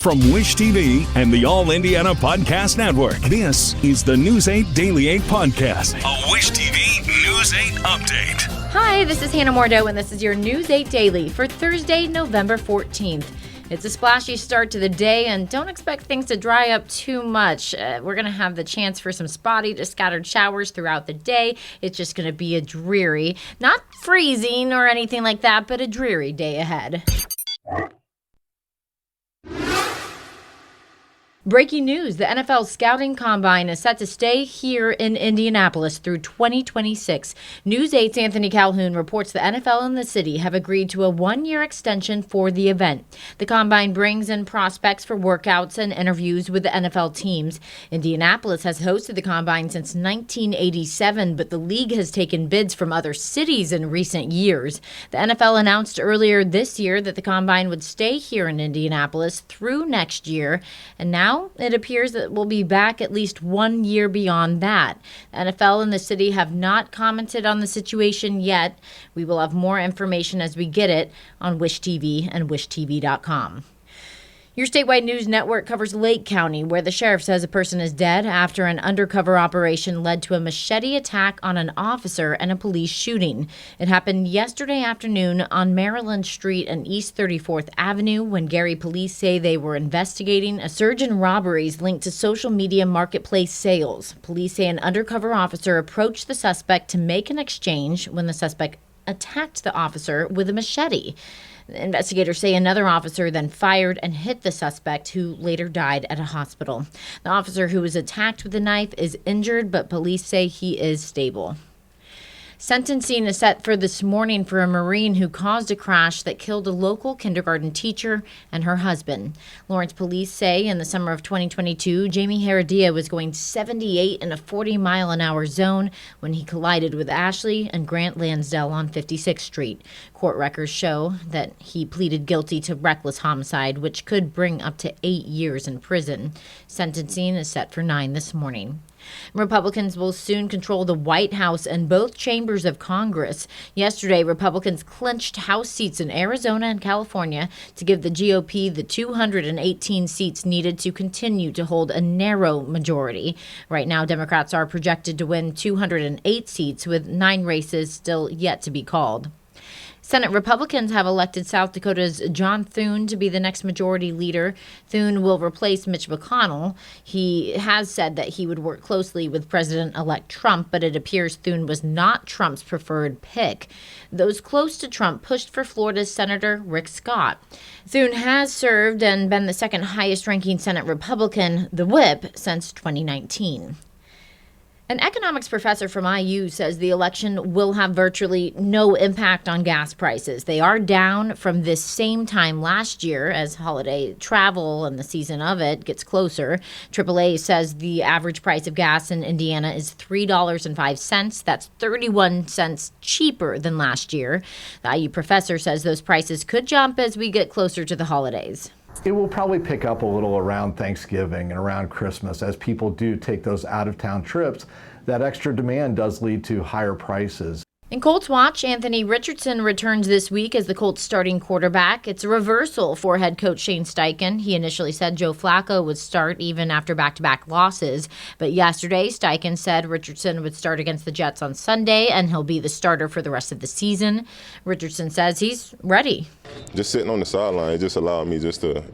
From Wish TV and the All Indiana Podcast Network, this is the News 8 Daily 8 Podcast, a Wish TV News 8 update. Hi, this is Hannah Mordo, and this is your News 8 Daily for Thursday, November 14th. It's a splashy start to the day, and don't expect things to dry up too much. We're going to have the chance for some spotty to scattered showers throughout the day. It's just going to be a dreary, not freezing or anything like that, but a dreary day ahead. Breaking news, the NFL Scouting Combine is set to stay here in Indianapolis through 2026. News 8's Anthony Calhoun reports the NFL and the city have agreed to a one-year extension for the event. The Combine brings in prospects for workouts and interviews with the NFL teams. Indianapolis has hosted the Combine since 1987, but the league has taken bids from other cities in recent years. The NFL announced earlier this year that the Combine would stay here in Indianapolis through next year, and now it appears that we'll be back at least 1 year beyond that. The NFL and the city have not commented on the situation yet. We will have more information as we get it on Wish TV and wishtv.com. Your statewide news network covers Lake County, where the sheriff says a person is dead after an undercover operation led to a machete attack on an officer and a police shooting. It happened yesterday afternoon on Maryland Street and East 34th Avenue when Gary police say they were investigating a surge in robberies linked to social media marketplace sales. Police say an undercover officer approached the suspect to make an exchange when the suspect attacked the officer with a machete. Investigators say another officer then fired and hit the suspect, who later died at a hospital. The officer who was attacked with a knife is injured, but police say he is stable. Sentencing is set for this morning for a Marine who caused a crash that killed a local kindergarten teacher and her husband. Lawrence police say in the summer of 2022, Jamie Heredia was going 78 in a 40-mile-an-hour zone when he collided with Ashley and Grant Lansdale on 56th Street. Court records show that he pleaded guilty to reckless homicide, which could bring up to 8 years in prison. Sentencing is set for 9 this morning. Republicans will soon control the White House and both chambers of Congress. Yesterday, Republicans clinched House seats in Arizona and California to give the GOP the 218 seats needed to continue to hold a narrow majority. Right now, Democrats are projected to win 208 seats, with 9 races still yet to be called. Senate Republicans have elected South Dakota's John Thune to be the next majority leader. Thune will replace Mitch McConnell. He has said that he would work closely with President-elect Trump, but it appears Thune was not Trump's preferred pick. Those close to Trump pushed for Florida's Senator Rick Scott. Thune has served and been the second highest-ranking Senate Republican, the whip, since 2019. An economics professor from IU says the election will have virtually no impact on gas prices. They are down from this same time last year as holiday travel and the season of it gets closer. AAA says the average price of gas in Indiana is $3.05. That's 31 cents cheaper than last year. The IU professor says those prices could jump as we get closer to the holidays. It will probably pick up a little around Thanksgiving and around Christmas as people do take those out-of-town trips. That extra demand does lead to higher prices. In Colts watch, Anthony Richardson returns this week as the Colts starting quarterback. It's a reversal for head coach Shane Steichen. He initially said Joe Flacco would start even after back-to-back losses. But yesterday, Steichen said Richardson would start against the Jets on Sunday, and he'll be the starter for the rest of the season. Richardson says he's ready. Just sitting on the sideline, it just allowed me just to,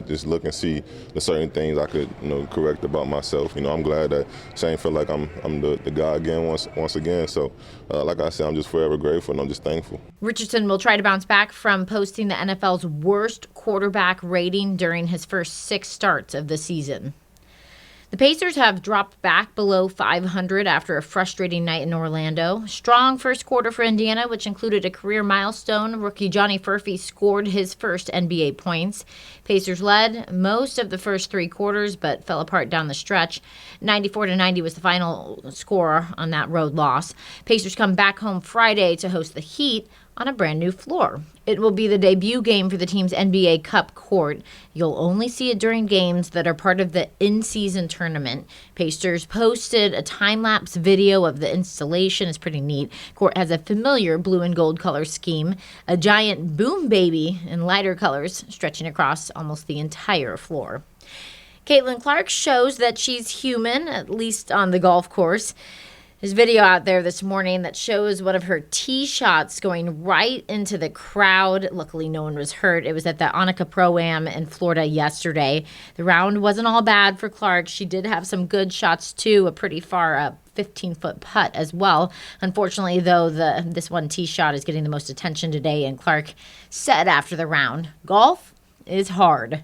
just look and see the certain things I could, correct about myself. I'm glad that Shane felt like I'm the guy again once again. So, like I said, I'm just forever grateful and I'm just thankful. Richardson will try to bounce back from posting the NFL's worst quarterback rating during his first 6 starts of the season. The Pacers have dropped back below 500 after a frustrating night in Orlando. Strong first quarter for Indiana, which included a career milestone. Rookie Johnny Furphy scored his first NBA points. Pacers led most of the first 3 quarters, but fell apart down the stretch. 94-90 was the final score on that road loss. Pacers come back home Friday to host the Heat on a brand new floor. It will be the debut game for the team's NBA Cup court. You'll only see it during games that are part of the in-season tournament. Pacers posted a time-lapse video of the installation. It's pretty neat. Court has a familiar blue and gold color scheme, a giant boom baby in lighter colors stretching across almost the entire floor. Caitlin Clark shows that she's human, at least on the golf course. There's video out there this morning that shows one of her tee shots going right into the crowd. Luckily, no one was hurt. It was at the Annika Pro-Am in Florida yesterday. The round wasn't all bad for Clark. She did have some good shots, too, a pretty far up 15-foot putt as well. Unfortunately, though, this one tee shot is getting the most attention today, and Clark said after the round, golf is hard.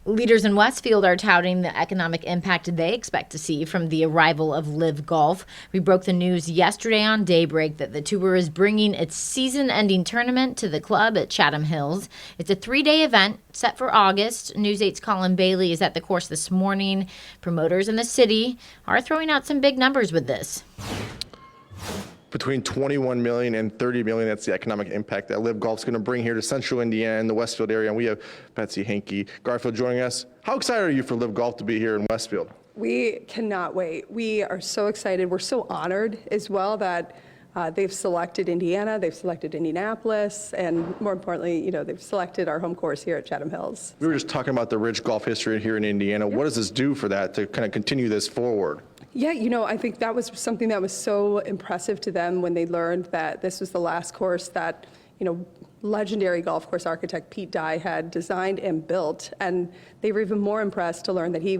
Leaders in Westfield are touting the economic impact they expect to see from the arrival of LIV Golf. We broke the news yesterday on Daybreak that the tour is bringing its season-ending tournament to the club at Chatham Hills. It's a 3-day event set for August. News 8's Colin Bailey is at the course this morning. Promoters in the city are throwing out some big numbers with this. Between 21 million and 30 million, that's the economic impact that LIV Golf's going to bring here to Central Indiana and the Westfield area. And we have Betsy Hankey Garfield joining us. How excited are you for LIV Golf to be here in Westfield? We cannot wait. We are so excited. We're so honored as well that they've selected Indiana, they've selected Indianapolis, and more importantly, they've selected our home course here at Chatham Hills. We were just talking about the rich golf history here in Indiana. Yep. What does this do for that to kind of continue this forward? Yeah, I think that was something that was so impressive to them when they learned that this was the last course that, legendary golf course architect Pete Dye had designed and built. And they were even more impressed to learn that he,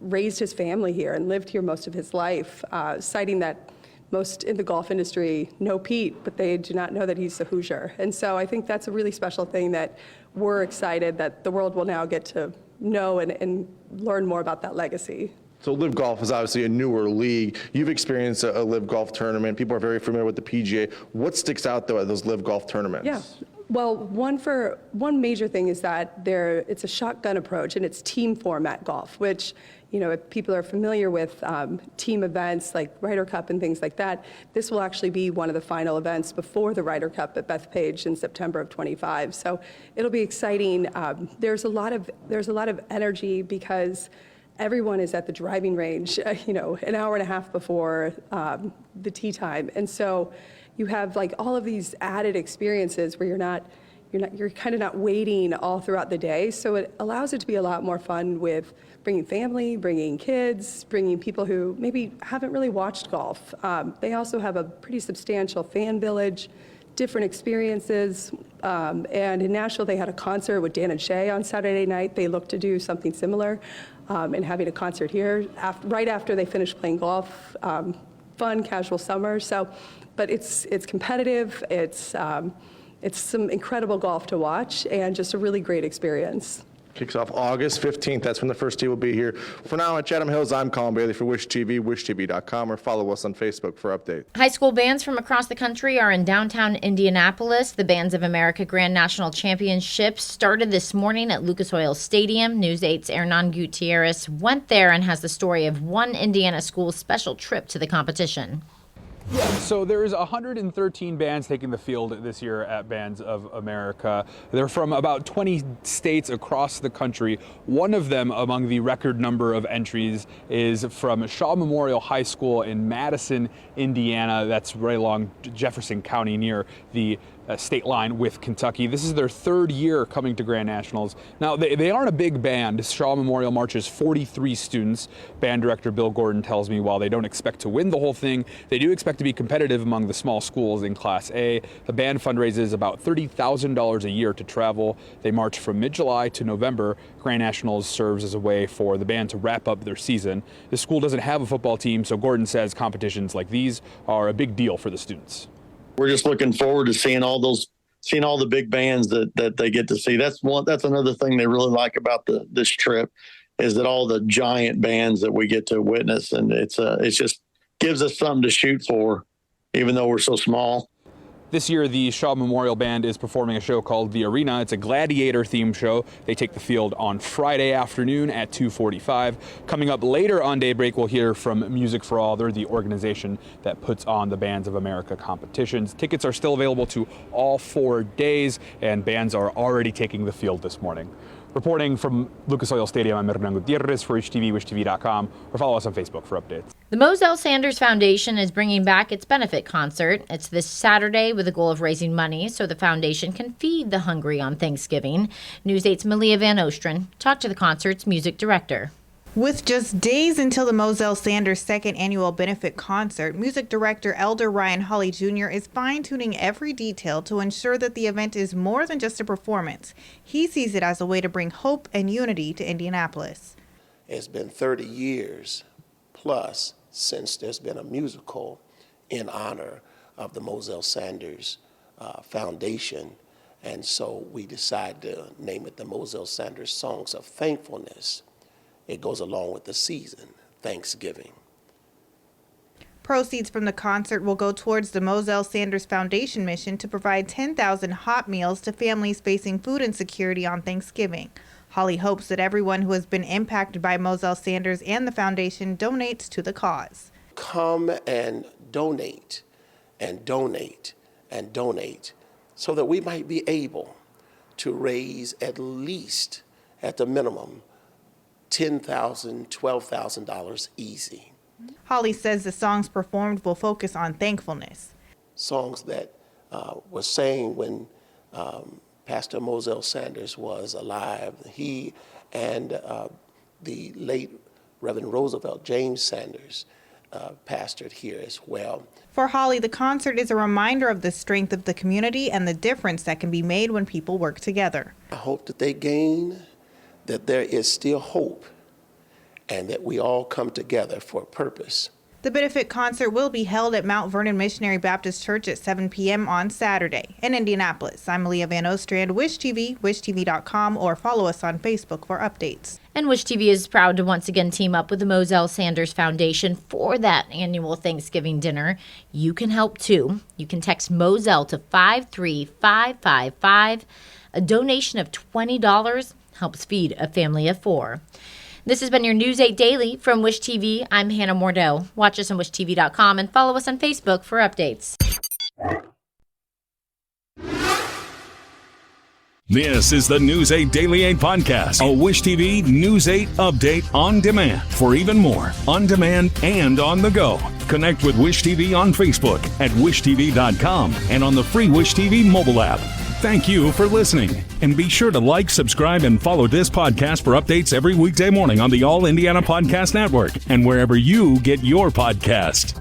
raised his family here and lived here most of his life, citing that most in the golf industry know Pete, but they do not know that he's a Hoosier. And so I think that's a really special thing that we're excited that the world will now get to know and learn more about that legacy. So LIV Golf is obviously a newer league. You've experienced a LIV Golf tournament. People are very familiar with the PGA. What sticks out, though, at those LIV Golf tournaments? Yeah. Well, one major thing is that it's a shotgun approach, and it's team format golf, which, if people are familiar with team events like Ryder Cup and things like that, this will actually be one of the final events before the Ryder Cup at Bethpage in September of 25. So it'll be exciting. There's a lot of energy because everyone is at the driving range, an hour and a half before the tee time. And so you have all of these added experiences where you're kind of not waiting all throughout the day. So it allows it to be a lot more fun with bringing family, bringing kids, bringing people who maybe haven't really watched golf. They also have a pretty substantial fan village, different experiences. And in Nashville, they had a concert with Dan and Shay on Saturday night. They look to do something similar. And having a concert here right after they finish playing golf, fun, casual summer. So, but it's competitive. It's some incredible golf to watch and just a really great experience. Kicks off August 15th. That's when the first tee will be here. For now, at Chatham Hills, I'm Colin Bailey for Wish TV, wishtv.com, or follow us on Facebook for updates. High school bands from across the country are in downtown Indianapolis. The Bands of America Grand National Championship started this morning at Lucas Oil Stadium. News 8's Hernan Gutierrez went there and has the story of one Indiana school's special trip to the competition. Yeah, so there's 113 bands taking the field this year at Bands of America. They're from about 20 states across the country. One of them among the record number of entries is from Shaw Memorial High School in Madison, Indiana. That's right along Jefferson County near the state line with Kentucky. This is their third year coming to Grand Nationals. Now, they aren't a big band. Shaw Memorial marches 43 students. Band director Bill Gordon tells me while they don't expect to win the whole thing, they do expect to be competitive among the small schools in Class A. The band fundraises about $30,000 a year to travel. They march from mid-July to November. Grand Nationals serves as a way for the band to wrap up their season. The school doesn't have a football team, so Gordon says competitions like these are a big deal for the students. We're just looking forward to seeing all the big bands that they get to see. That's another thing they really like about this trip is that all the giant bands that we get to witness, and it's just gives us something to shoot for, even though we're so small. This year, the Shaw Memorial Band is performing a show called The Arena. It's a gladiator-themed show. They take the field on Friday afternoon at 2:45. Coming up later on Daybreak, we'll hear from Music for All. They're the organization that puts on the Bands of America competitions. Tickets are still available to all 4 days, and bands are already taking the field this morning. Reporting from Lucas Oil Stadium, I'm Hernan Gutierrez for WishTV, WishTV.com, or follow us on Facebook for updates. The Moselle Sanders Foundation is bringing back its benefit concert. It's this Saturday with the goal of raising money so the foundation can feed the hungry on Thanksgiving. News 8's Malia Van Ostrin talked to the concert's music director. With just days until the Moselle Sanders second annual benefit concert, music director Elder Ryan Hawley Jr. is fine-tuning every detail to ensure that the event is more than just a performance. He sees it as a way to bring hope and unity to Indianapolis. It's been 30 years plus since there's been a musical in honor of the Moselle Sanders Foundation, and so we decided to name it the Moselle Sanders Songs of Thankfulness. It goes along with the season, Thanksgiving. Proceeds from the concert will go towards the Moselle Sanders Foundation mission to provide 10,000 hot meals to families facing food insecurity on Thanksgiving. Holly hopes that everyone who has been impacted by Moselle Sanders and the foundation donates to the cause. Come and donate and donate and donate so that we might be able to raise at least, at the minimum, $10,000, $12,000 easy. Holly says the songs performed will focus on thankfulness. Songs that were sang when Pastor Moselle Sanders was alive. He and the late Reverend Roosevelt James Sanders pastored here as well. For Holly, the concert is a reminder of the strength of the community and the difference that can be made when people work together. I hope that they gain that there is still hope and that we all come together for a purpose. The benefit concert will be held at Mount Vernon Missionary Baptist Church at 7 p.m. on Saturday. In Indianapolis, I'm Malia Van Ostrand, WishTV, WishTV.com, or follow us on Facebook for updates. And Wish TV is proud to once again team up with the Moselle Sanders Foundation for that annual Thanksgiving dinner. You can help too. You can text Moselle to 53555. A donation of $20 helps feed a family of 4. This has been your News 8 Daily from Wish TV. I'm Hannah Mordeau. Watch us on WishTV.com and follow us on Facebook for updates. This is the News 8 Daily 8 podcast, a Wish TV News 8 update on demand. For even more, on demand and on the go, connect with Wish TV on Facebook at WishTV.com and on the free Wish TV mobile app. Thank you for listening, and be sure to like, subscribe, and follow this podcast for updates every weekday morning on the All Indiana Podcast Network and wherever you get your podcast.